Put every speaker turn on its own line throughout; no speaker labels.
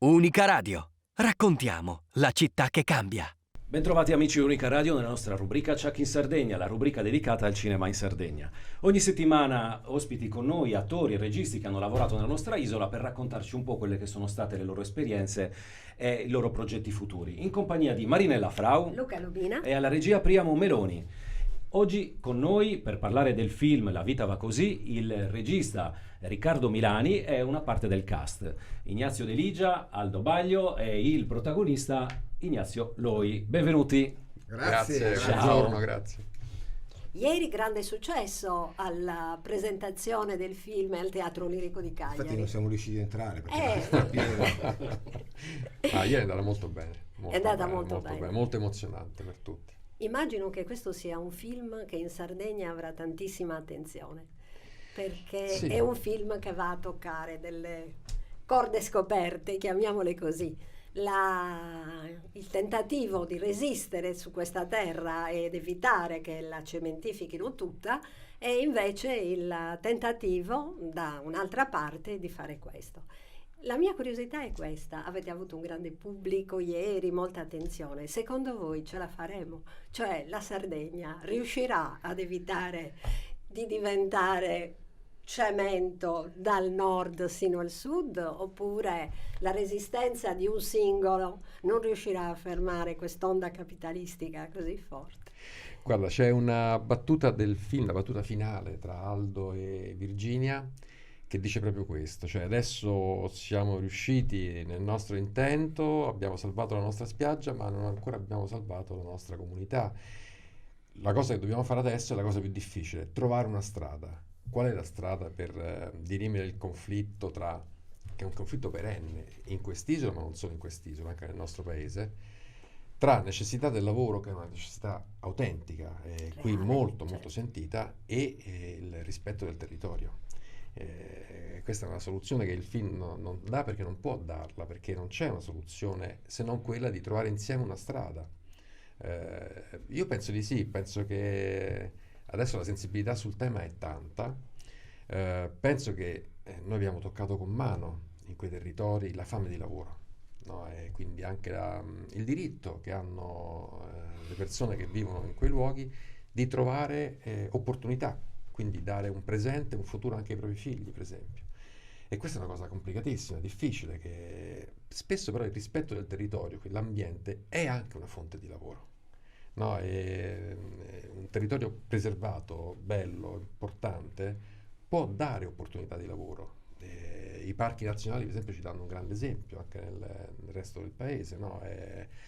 Unica Radio. Raccontiamo la città che cambia.
Bentrovati amici Unica Radio nella nostra rubrica Chuck in Sardegna, la rubrica dedicata al cinema in Sardegna. Ogni settimana ospiti con noi attori e registi che hanno lavorato nella nostra isola per raccontarci un po' quelle che sono state le loro esperienze e i loro progetti futuri. In compagnia di Marinella Frau,
Luca Lubina
e alla regia Priamo Meloni. Oggi con noi per parlare del film La vita va così il regista Riccardo Milani è una parte del cast. Ignazio De Ligia, Aldo Baglio e il protagonista Ignazio Loi. Benvenuti.
Grazie,
Ciao.
buongiorno, grazie.
Ieri grande successo alla presentazione del film al Teatro Lirico di Cagliari.
Infatti non siamo riusciti a entrare perché
Eh.
sta pieno.
Ieri è andata molto bene.
È andata molto bene.
Molto emozionante per tutti.
Immagino che questo sia un film che in Sardegna avrà tantissima attenzione, perché
Sì.
è un film che va a toccare delle corde scoperte, chiamiamole così. Il tentativo di resistere su questa terra ed evitare che la cementifichino tutta e invece il tentativo da un'altra parte di fare questo. La mia curiosità è questa: avete avuto un grande pubblico ieri, molta attenzione. Secondo voi ce la faremo? Cioè la Sardegna riuscirà ad evitare di diventare cemento dal nord sino al sud, oppure la resistenza di un singolo non riuscirà a fermare quest'onda capitalistica così forte?
Guarda, c'è una battuta del film, la battuta finale tra Aldo e Virginia, che dice proprio questo, cioè adesso siamo riusciti nel nostro intento, abbiamo salvato la nostra spiaggia, ma non ancora abbiamo salvato la nostra comunità. La cosa che dobbiamo fare adesso è la cosa più difficile, trovare una strada. Qual è la strada per dirimere il conflitto che è un conflitto perenne in quest'isola, ma non solo in quest'isola, anche nel nostro paese, tra necessità del lavoro, che è una necessità autentica, qui molto
certo.
sentita, e il rispetto del territorio. Questa è una soluzione che il film non dà, perché non può darla, perché non c'è una soluzione se non quella di trovare insieme una strada. Io penso di sì, penso che adesso la sensibilità sul tema è tanta. Penso che noi abbiamo toccato con mano in quei territori la fame di lavoro, no? E quindi anche il diritto che hanno le persone che vivono in quei luoghi di trovare opportunità, quindi dare un presente, un futuro anche ai propri figli, per esempio. E questa è una cosa complicatissima, difficile, che spesso però il rispetto del territorio, l'ambiente, è anche una fonte di lavoro. No, un territorio preservato, bello, importante, può dare opportunità di lavoro. I parchi nazionali, per esempio, ci danno un grande esempio anche nel resto del paese. No?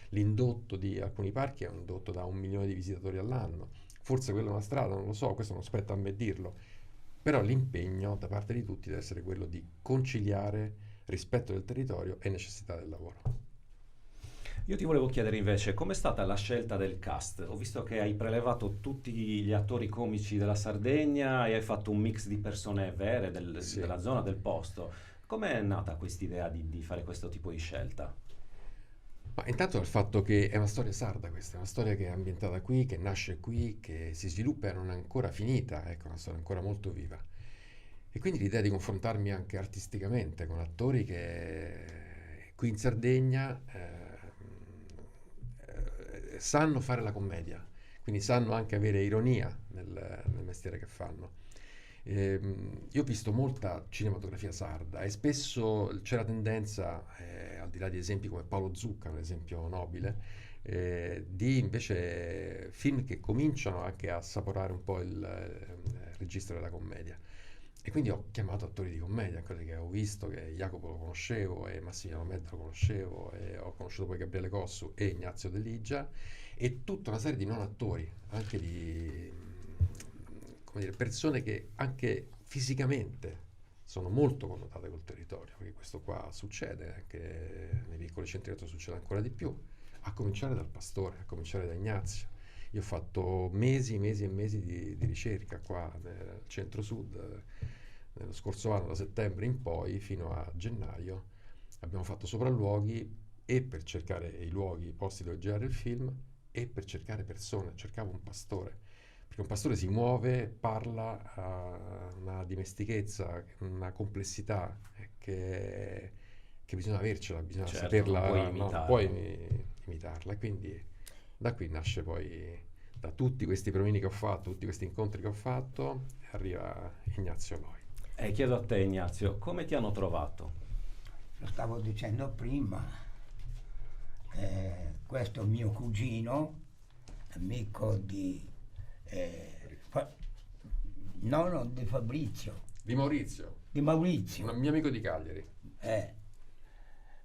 L'indotto di alcuni parchi è un indotto da 1 milione di visitatori all'anno. Forse quella è una strada, non lo so, questo non spetta a me dirlo. Però l'impegno da parte di tutti deve essere quello di conciliare rispetto del territorio e necessità del lavoro.
Io ti volevo chiedere invece com'è stata la scelta del cast. Ho visto che hai prelevato tutti gli attori comici della Sardegna e hai fatto un mix di persone vere
Sì.
della zona, del posto. Com'è nata quest'idea di fare questo tipo di scelta?
Ma intanto il fatto che è una storia sarda questa, è una storia che è ambientata qui, che nasce qui, che si sviluppa e non è ancora finita, ecco, una storia ancora molto viva. E quindi l'idea di confrontarmi anche artisticamente con attori che qui in Sardegna sanno fare la commedia, quindi sanno anche avere ironia nel mestiere che fanno. Io ho visto molta cinematografia sarda e spesso c'è la tendenza, al di là di esempi come Paolo Zucca, un esempio nobile, di invece film che cominciano anche a assaporare un po' il registro della commedia. E quindi ho chiamato attori di commedia, quelli che ho visto, che Jacopo lo conoscevo e Massimiliano Medda lo conoscevo, e ho conosciuto poi Gabriele Cossu e Ignazio De Ligia, e tutta una serie di non attori, anche di come dire, persone che anche fisicamente sono molto connotate col territorio, perché questo qua succede, anche nei piccoli centri succede ancora di più, a cominciare dal Pastore, a cominciare da Ignazio. Io ho fatto mesi e mesi di ricerca qua nel centro-sud, nello scorso anno, da settembre in poi, fino a gennaio, abbiamo fatto sopralluoghi e per cercare i luoghi, i posti dove girare il film, e per cercare persone. Cercavo un pastore, perché un pastore si muove, parla, ha una dimestichezza, una complessità che che bisogna avercela, bisogna
Certo,
saperla,
non puoi
no, non
imitarla.
puoi imitarla. E quindi da qui nasce poi, da tutti questi provini che ho fatto, tutti questi incontri che ho fatto, arriva Ignazio Loi.
E chiedo a te, Ignazio, come ti hanno trovato?
Lo stavo dicendo prima, questo mio cugino, amico di, no, di Fabrizio,
Di Maurizio,
di Maurizio,
un mio amico di Cagliari.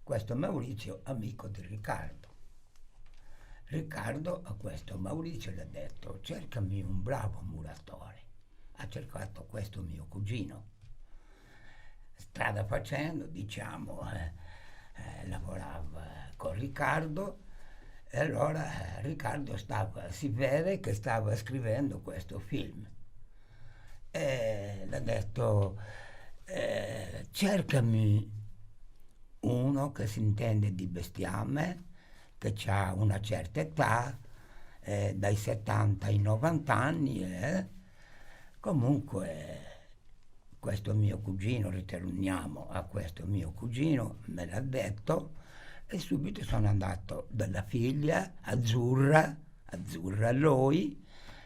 questo Maurizio, amico di Riccardo. Riccardo a questo Maurizio gli ha detto: cercami un bravo muratore. Ha cercato questo mio cugino. Strada facendo, diciamo, lavorava con Riccardo, e allora Riccardo si vede che stava scrivendo questo film. E gli ha detto: cercami uno che si intende di bestiame, che ha una certa età, dai 70 ai 90 anni. Comunque questo mio cugino, ritorniamo a questo mio cugino, me l'ha detto, e subito sono andato dalla figlia Azzurra lui,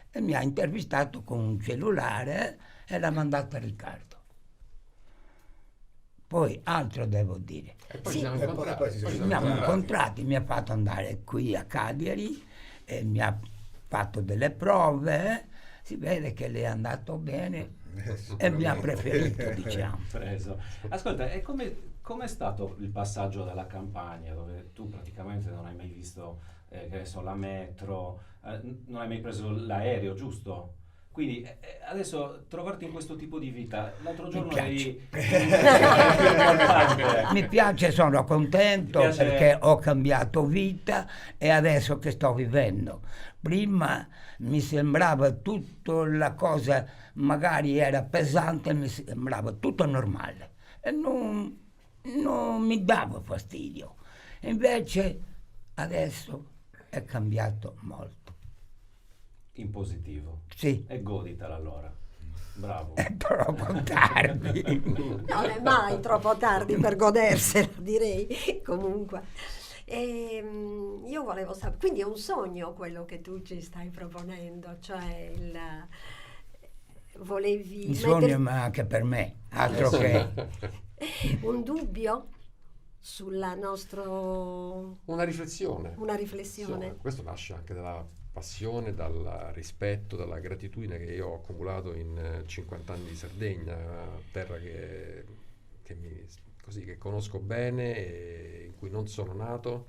e mi ha intervistato con un cellulare e l'ha mandata a Riccardo. Poi altro devo dire.
E poi
Sì.
ci siamo
E poi
incontrati.
si
poi
sono
ci
Ci siamo
incontrati.
incontrati, mi ha fatto andare qui a Cagliari e mi ha fatto delle prove, si vede che le è andato bene e mi ha preferito, diciamo.
Preso. Ascolta, e com'è stato il passaggio dalla campagna, dove tu praticamente non hai mai visto, che ne so, la metro, non hai mai preso l'aereo, giusto? Quindi adesso trovarti in questo tipo di vita, l'altro giorno eri
Mi piace, sono contento
Ti piace?
perché ho cambiato vita e adesso che sto vivendo. Prima mi sembrava tutto la cosa, magari era pesante, mi sembrava tutto normale e non mi dava fastidio. Invece adesso è cambiato molto.
in positivo.
Sì,
E goditela allora. Bravo.
è troppo tardi.
Non è mai troppo tardi per godersela, direi, comunque. Io volevo sapere, quindi è un sogno quello che tu ci stai proponendo, cioè volevi
Un sogno,
mettere
ma anche per me, altro che...
un dubbio sulla nostra
Una riflessione.
una riflessione.
Questo nasce anche dalla passione, dal rispetto, dalla gratitudine che io ho accumulato in 50 anni di Sardegna, terra che conosco bene e in cui non sono nato,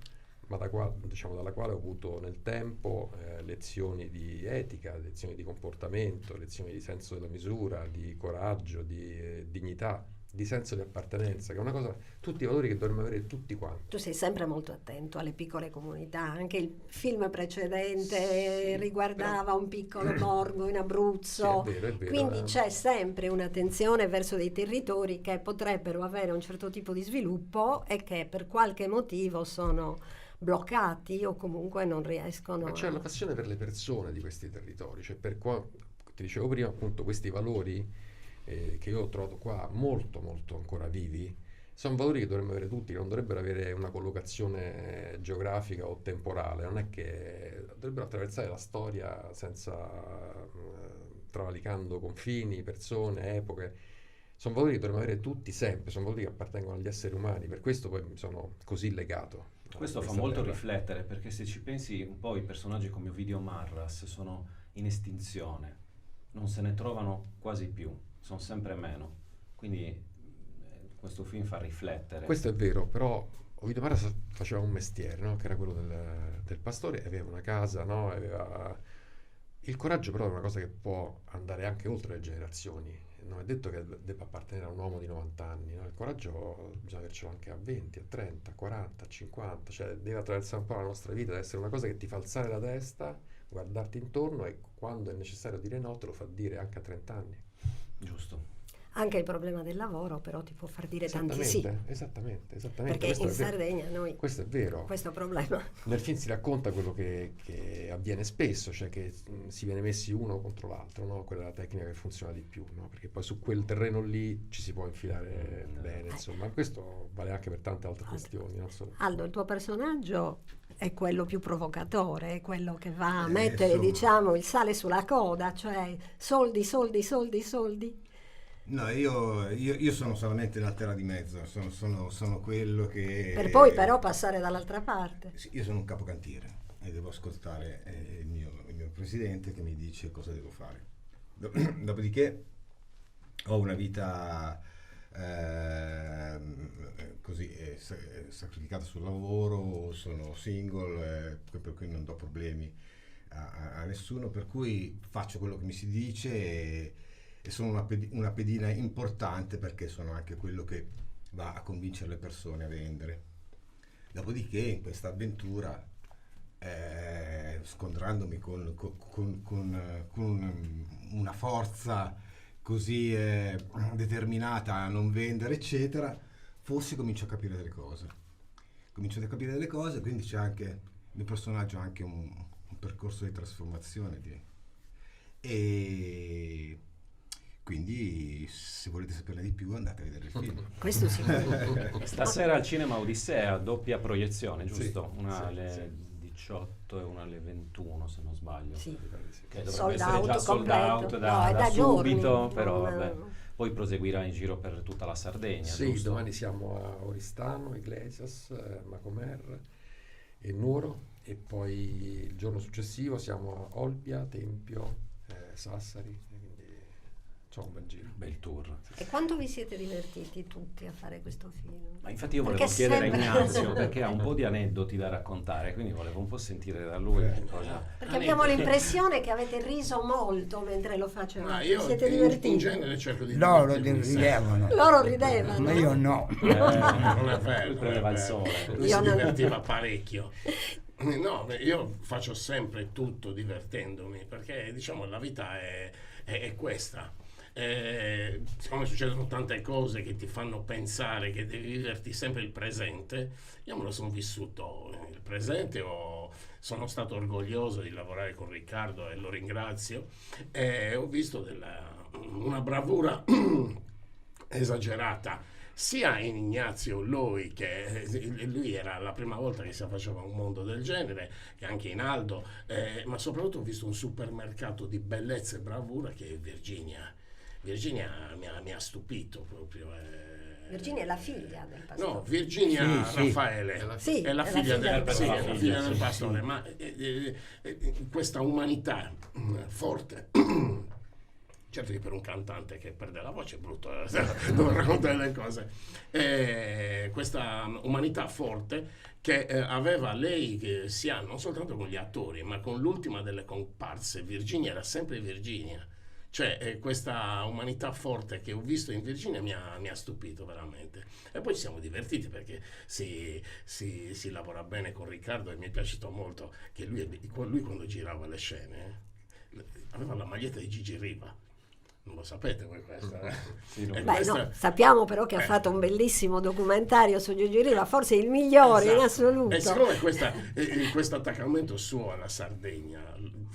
ma dalla quale ho avuto nel tempo lezioni di etica, lezioni di comportamento, lezioni di senso della misura, di coraggio, di dignità, di senso di appartenenza, che è una cosa, tutti i valori che dovremmo avere tutti quanti.
Tu sei sempre molto attento alle piccole comunità, anche il film precedente
Sì,
riguardava
però-
un piccolo borgo in Abruzzo,
Sì, è vero,
quindi c'è sempre un'attenzione verso dei territori che potrebbero avere un certo tipo di sviluppo e che per qualche motivo sono bloccati o comunque non riescono
Ma c'è la passione per le persone di questi territori, cioè ti dicevo prima appunto questi valori che io ho trovato qua molto molto ancora vivi, sono valori che dovremmo avere tutti, che non dovrebbero avere una collocazione geografica o temporale, non è che dovrebbero attraversare la storia senza travalicando confini, persone, epoche. Sono valori che dovremmo avere tutti sempre, sono valori che appartengono agli esseri umani, per questo poi mi sono così legato.
Questo
a
fa
questa
molto
terra.
riflettere, perché se ci pensi un po' i personaggi come Ovidio Marras sono in estinzione, non se ne trovano quasi più, sono sempre meno. Quindi questo film fa riflettere.
Questo è vero, però Ovidio Maras faceva un mestiere, no? Che era quello del pastore, aveva una casa, no? Il coraggio però è una cosa che può andare anche oltre le generazioni. Non è detto che debba appartenere a un uomo di 90 anni, no? Il coraggio bisogna avercelo anche a 20, a 30, a 40, a 50, cioè deve attraversare un po' la nostra vita, deve essere una cosa che ti fa alzare la testa, guardarti intorno e quando è necessario dire no te lo fa dire anche a 30 anni.
Giusto.
Anche il problema del lavoro però ti può far dire tanti sì.
Esattamente.
Perché
Questo
in
è vero.
Sardegna noi
Questo è vero.
questo problema.
Nel film si racconta quello che avviene spesso, cioè che si viene messi uno contro l'altro, no? Quella è la tecnica che funziona di più, no? Perché poi su quel terreno lì ci si può infilare bene, insomma. Questo vale anche per tante altre questioni, non solo.
Aldo, il tuo personaggio è quello più provocatore, è quello che va a mettere,
insomma.
diciamo, il sale sulla coda, cioè soldi, soldi, soldi, soldi.
No, io sono solamente nella terra di mezzo, sono quello che...
Per poi però passare dall'altra parte.
Sì, io sono un capocantiere e devo ascoltare il mio presidente che mi dice cosa devo fare. Dopodiché ho una vita così sacrificata sul lavoro, sono single, per cui non do problemi a nessuno, per cui faccio quello che mi si dice e sono una pedina importante perché sono anche quello che va a convincere le persone a vendere. Dopodiché in questa avventura, scontrandomi con una forza così determinata a non vendere, eccetera, forse comincio a capire delle cose. Quindi c'è anche il mio personaggio ha anche un percorso di trasformazione. E quindi se volete saperne di più andate a vedere il film.
Questo sicuro.
Stasera al cinema Odissea, doppia proiezione, giusto?
Sì,
Una
sì,
alle
sì.
18 e una alle 21 se non sbaglio.
Sì.
Che dovrebbe
Sold
essere
out
già sold
completo.
out
No,
da
è da
subito,
giorni.
però
Non-
vabbè. Poi proseguirà in giro per tutta la Sardegna,
Sì,
giusto?
domani siamo a Oristano, Iglesias, Macomer e Nuoro, e poi il giorno successivo siamo a Olbia, Tempio, Sassari, quindi c'è un bel giro.
Bel tour.
E quanto vi siete divertiti tutti a fare questo film?
Ma infatti io volevo
Perché
chiedere a
sembra-
Ignazio perché ha un po' di aneddoti da raccontare, quindi volevo un po' sentire da lui che cosa...
Perché abbiamo l'impressione che avete riso molto mentre lo facevate.
Ma
Vi
io
siete
in
divertiti?
genere cerco di
Loro
divertirmi sempre.
ridevano,
Loro ridevano.
ma io no.
Non è vero,
Lui
non è
prendeva il
vero.
sole.
Lui
Io
si
non-
divertiva parecchio. No, io faccio sempre tutto divertendomi, perché diciamo la vita è questa. Siccome succedono tante cose che ti fanno pensare che devi viverti sempre il presente, io me lo sono vissuto il presente, sono stato orgoglioso di lavorare con Riccardo e lo ringrazio, e ho visto una bravura esagerata sia in Ignazio Lui, che lui era la prima volta che si affacciava a un mondo del genere, che anche in Aldo, ma soprattutto ho visto un supermercato di bellezza e bravura che è Virginia. Virginia mi ha stupito proprio.
Virginia è la figlia del pastore.
No, Virginia
Sì, sì.
Raffaele
Sì,
è la figlia del
pastore.
sì, è la figlia del pastore, ma questa umanità forte. Certo che per un cantante che perde la voce è brutto dover raccontare le cose. Questa umanità forte che aveva lei, che sia non soltanto con gli attori, ma con l'ultima delle comparse, Virginia era sempre Virginia. Cioè questa umanità forte che ho visto in Virginia mi ha stupito veramente. E poi ci siamo divertiti perché si lavora bene con Riccardo, e mi è piaciuto molto che lui quando girava le scene aveva la maglietta di Gigi Riva. Non lo sapete voi questa?
Sì, lo-
E
Beh,
questa-
no, sappiamo però che ha fatto un bellissimo documentario su Gigi Riva, forse il migliore in
Esatto.
assoluto.
E siccome questo attaccamento suo alla Sardegna,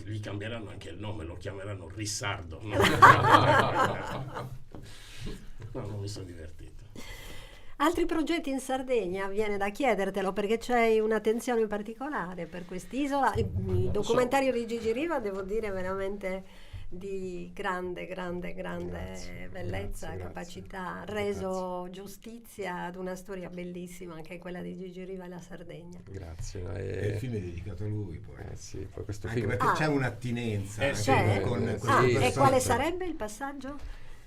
gli cambieranno anche il nome, lo chiameranno Rissardo. No, non mi sono divertito.
Altri progetti in Sardegna, viene da chiedertelo perché c'hai un'attenzione particolare per quest'isola. Il documentario di Gigi Riva, devo dire, veramente di grande bellezza,
grazie,
capacità, reso giustizia ad una storia bellissima, anche quella di Gigi Riva e la Sardegna.
Grazie.
E il film è dedicato a lui poi.
Sì, poi questo
Anche
film...
perché
Ah.
c'è un'attinenza anche
C'è?
con
Sì,
queste
E
persone.
quale sarebbe il passaggio?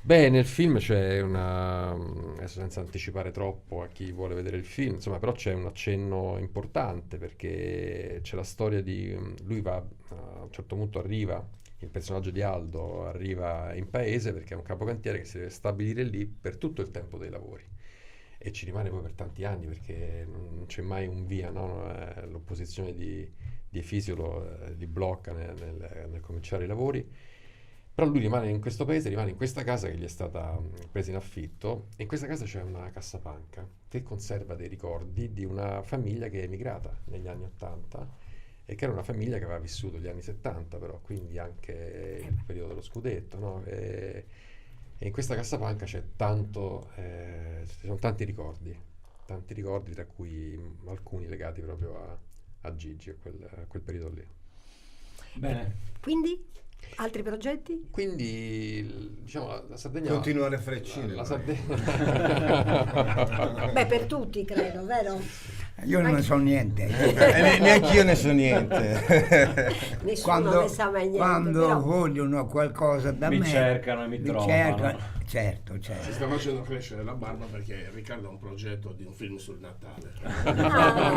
Beh, nel film c'è adesso senza anticipare troppo a chi vuole vedere il film, insomma, però c'è un accenno importante perché c'è la storia di lui va a un certo punto arriva, il personaggio di Aldo arriva in paese perché è un capocantiere che si deve stabilire lì per tutto il tempo dei lavori e ci rimane poi per tanti anni perché non c'è mai un via, no? L'opposizione di Efisio li blocca nel cominciare i lavori. Però lui rimane in questo paese, rimane in questa casa che gli è stata presa in affitto, e in questa casa c'è una cassapanca che conserva dei ricordi di una famiglia che è emigrata negli anni 80 e che era una famiglia che aveva vissuto gli anni 70, però, quindi anche il periodo dello scudetto, no? E in questa cassapanca c'è ci sono tanti ricordi, tra cui alcuni legati proprio a Gigi, a quel periodo lì.
Bene.
Quindi, altri progetti?
Quindi, diciamo, la Sardegna...
Continuare a fare il cinema.
La Sardegna...
Beh, per tutti credo, vero?
Io non ne so niente.
Neanche io ne so niente.
Nessuno ne sa mai niente.
Quando
però...
vogliono qualcosa da
Mi
me,
cercano e mi trovano.
Certo,
Si
certo.
sta facendo crescere la barba perché Riccardo ha un progetto di un film sul Natale.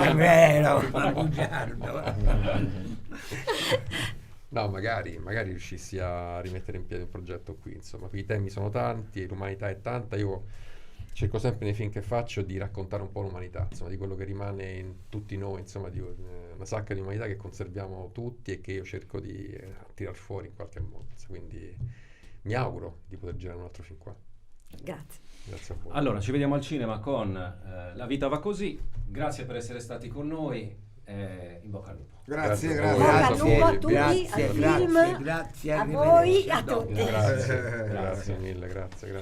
È vero, bugiardo.
No, magari riuscissi a rimettere in piedi un progetto qui, insomma, qui i temi sono tanti, l'umanità è tanta, io cerco sempre nei film che faccio di raccontare un po' l'umanità, insomma, di quello che rimane in tutti noi, insomma, di una sacca di umanità che conserviamo tutti e che io cerco di tirar fuori in qualche modo, quindi mi auguro di poter girare un altro film qua.
Grazie.
Grazie a voi.
Allora, ci vediamo al cinema con La vita va così. Grazie per essere stati con noi. In bocca al lupo.
Grazie,
Grazie
Bocca
grazie.
al lupo a tutti,
Grazie,
al film,
grazie,
a voi,
arrivederci,
a
dopo.
tutti.
Grazie mille, grazie.